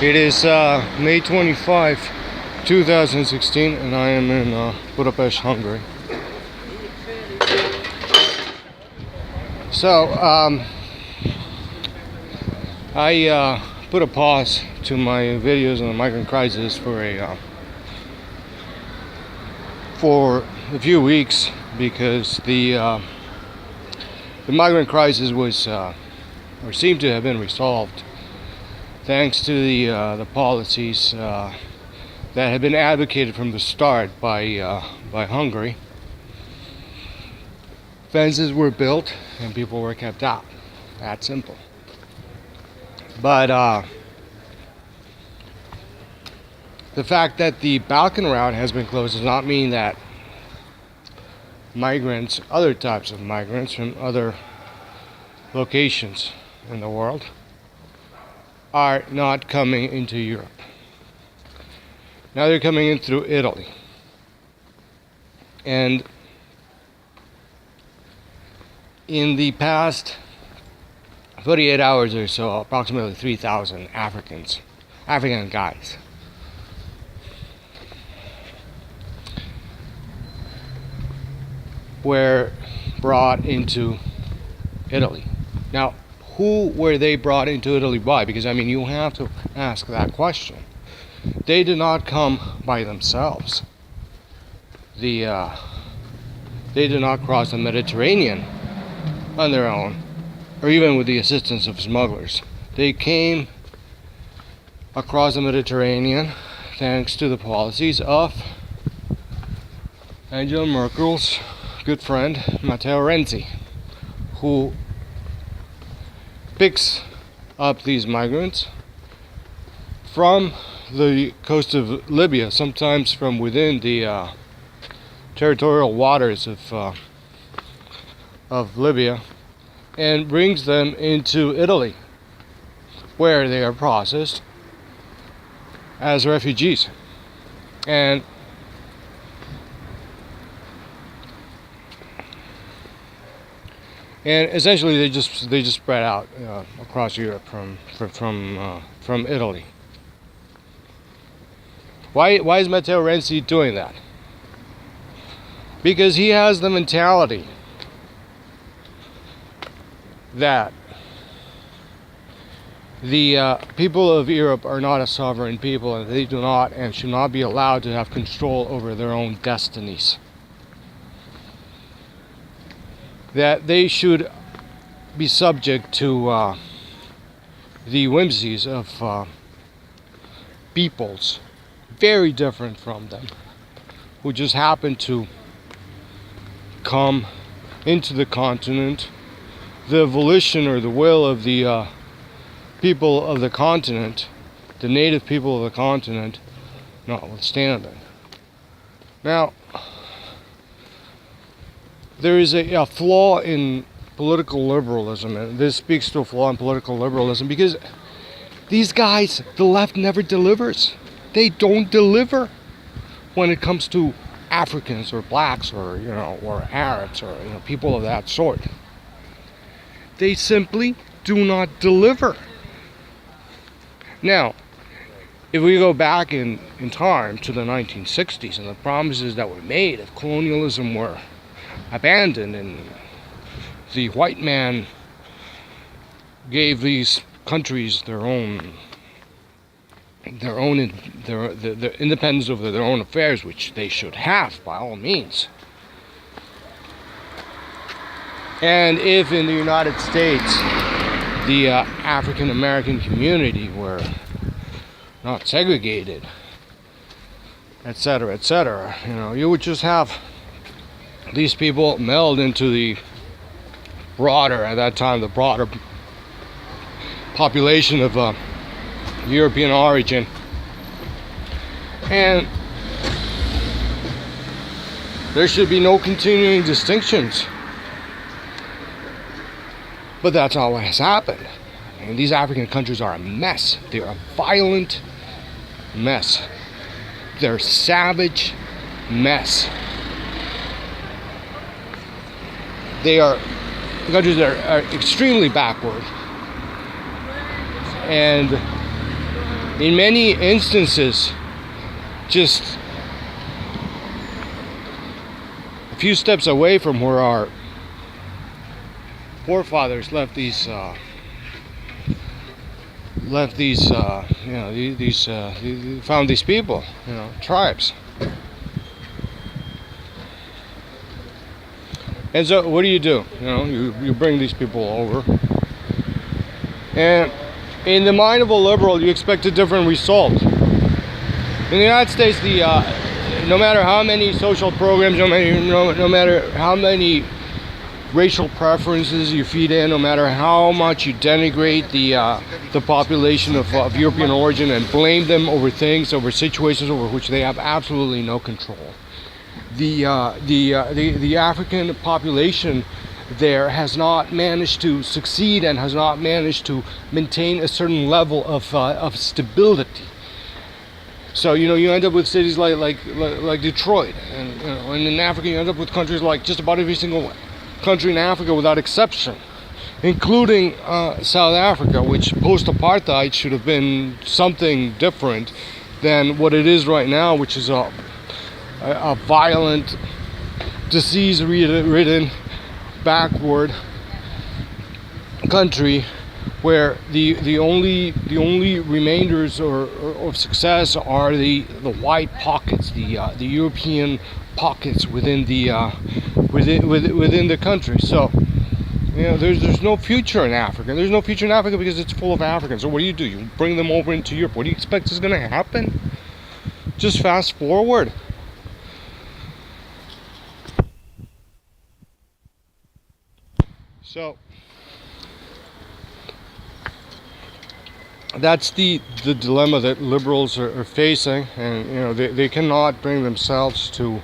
It is May 25, 2016, and I am in Budapest, Hungary. So, I put a pause to my videos on the migrant crisis for a few weeks because the migrant crisis was or seemed to have been resolved thanks to the policies that had been advocated from the start by Hungary. Fences were built and people were kept out. That simple. But the fact that the Balkan route has been closed does not mean that migrants, other types of migrants from other locations in the world, are not coming into Europe. Now they're coming in through Italy. And in the past 48 hours or so, approximately 3,000 African guys, were brought into Italy. Now, who were they brought into Italy by? Because, I mean, you have to ask that question. They did not come by themselves. They did not cross the Mediterranean on their own, or even with the assistance of smugglers. They came across the Mediterranean thanks to the policies of Angela Merkel's good friend Matteo Renzi, who picks up these migrants from the coast of Libya, sometimes from within the territorial waters of Libya, and brings them into Italy, where they are processed as refugees. And essentially, they just spread out across Europe from Italy. Why is Matteo Renzi doing that? Because he has the mentality that the people of Europe are not a sovereign people, and they do not and should not be allowed to have control over their own destinies. That they should be subject to the whimsies of peoples very different from them, who just happen to come into the continent. The volition or the will of the people of the continent, the native people of the continent, notwithstanding. Now, there is a flaw in political liberalism, and this speaks to a flaw in political liberalism, because these guys, the left never delivers. They don't deliver when it comes to Africans or blacks or or Arabs or people of that sort. They simply do not deliver. Now, if we go back in time to the 1960s and the promises that were made if colonialism were abandoned and the white man gave these countries the independence over their own affairs, which they should have by all means. And if in the United States the African American community were not segregated, etc., etc., you would just have these people meld into the broader, at that time, the broader population of European origin. And there should be no continuing distinctions. But that's not what has happened. And these African countries are a mess. They are a violent mess. They're a savage mess. They are countries that are extremely backward. And in many instances, just a few steps away from where our forefathers left these found these people, tribes. And so what do? You bring these people over, and in the mind of a liberal, you expect a different result. In the United States, no matter how many social programs, no matter how many racial preferences you feed in, no matter how much you denigrate the population of European origin and blame them over situations over which they have absolutely no control, the African population there has not managed to succeed and has not managed to maintain a certain level of stability. So you end up with cities like Detroit, and in Africa you end up with countries like just about every single country in Africa without exception, including South Africa, which post-apartheid should have been something different than what it is right now, which is a violent, disease-ridden, backward country where the only remainders of success are the white pockets, the European pockets within the country. So there's no future in Africa. There's no future in Africa because it's full of Africans. So what do? You bring them over into Europe. What do you expect is going to happen? Just fast forward. So that's the dilemma that liberals are facing, and they cannot bring themselves to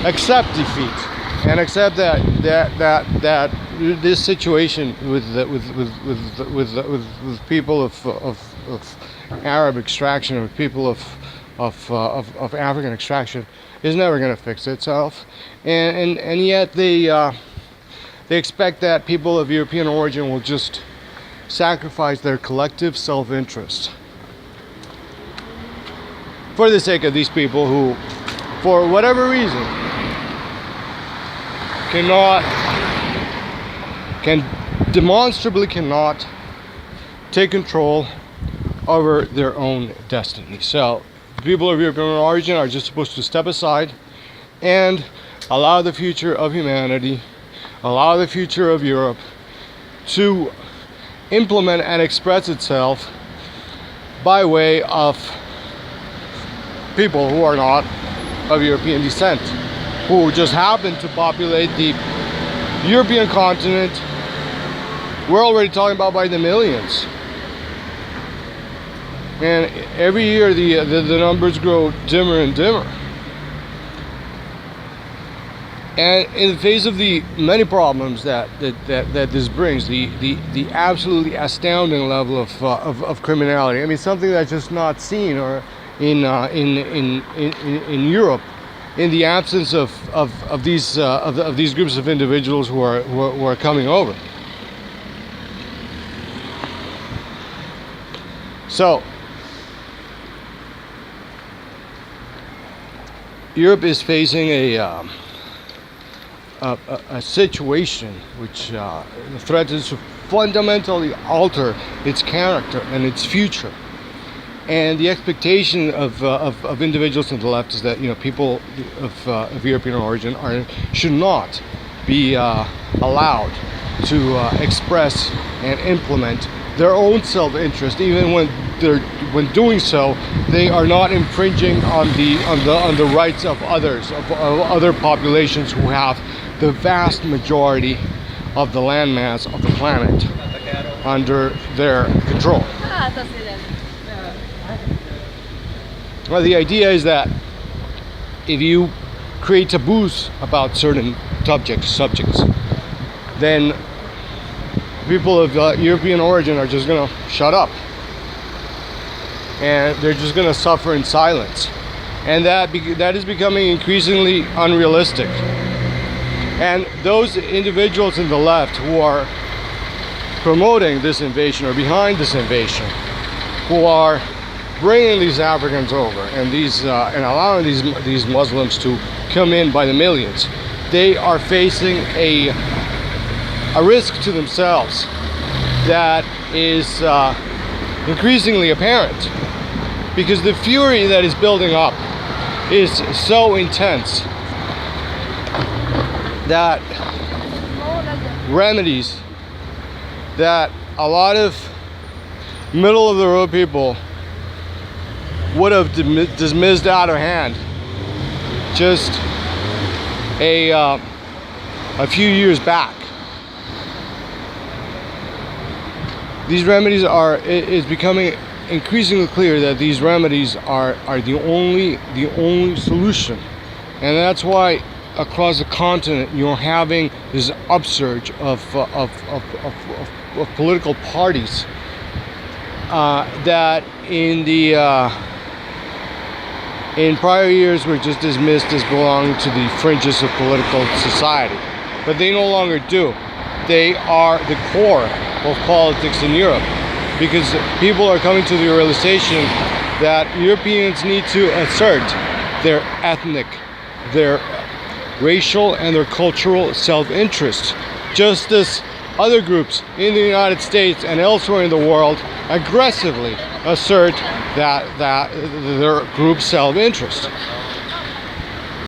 accept defeat and accept that this situation with people of Arab extraction, or people of African extraction, is never going to fix itself, and yet they expect that people of European origin will just sacrifice their collective self-interest for the sake of these people who, for whatever reason, demonstrably cannot take control over their own destiny. So people of European origin are just supposed to step aside and allow the future of humanity, allow the future of Europe to implement and express itself by way of people who are not of European descent, who just happen to populate the European continent. We're already talking about by the millions. And every year the numbers grow dimmer and dimmer. And in the face of the many problems that this brings, the absolutely astounding level of criminality. I mean, something that's just not seen or in Europe, in the absence of these groups of individuals who are coming over. So Europe is facing a situation which threatens to fundamentally alter its character and its future. And the expectation of individuals on the left is that people of European origin should not be allowed to express and implement their own self-interest, even when doing so, they are not infringing on the rights of others, of other populations who have the vast majority of the landmass of the planet under their control. Well, the idea is that if you create taboos about certain subjects, then people of European origin are just going to shut up, and they're just going to suffer in silence, and that is becoming increasingly unrealistic. And those individuals in the left who are promoting this invasion or behind this invasion, who are bringing these Africans over and and allowing these Muslims to come in by the millions, they are facing a risk to themselves that is increasingly apparent, because the fury that is building up is so intense that remedies that a lot of middle of the road people would have dismissed out of hand just a few years back. These remedies it's becoming increasingly clear that these remedies are the only solution, and that's why across the continent you're having this upsurge of political parties that in prior years were just dismissed as belonging to the fringes of political society, but they no longer do. They are the core of politics in Europe, because people are coming to the realization that Europeans need to assert their ethnic, their racial, and their cultural self-interest, just as other groups in the United States and elsewhere in the world aggressively assert that their group's self-interest.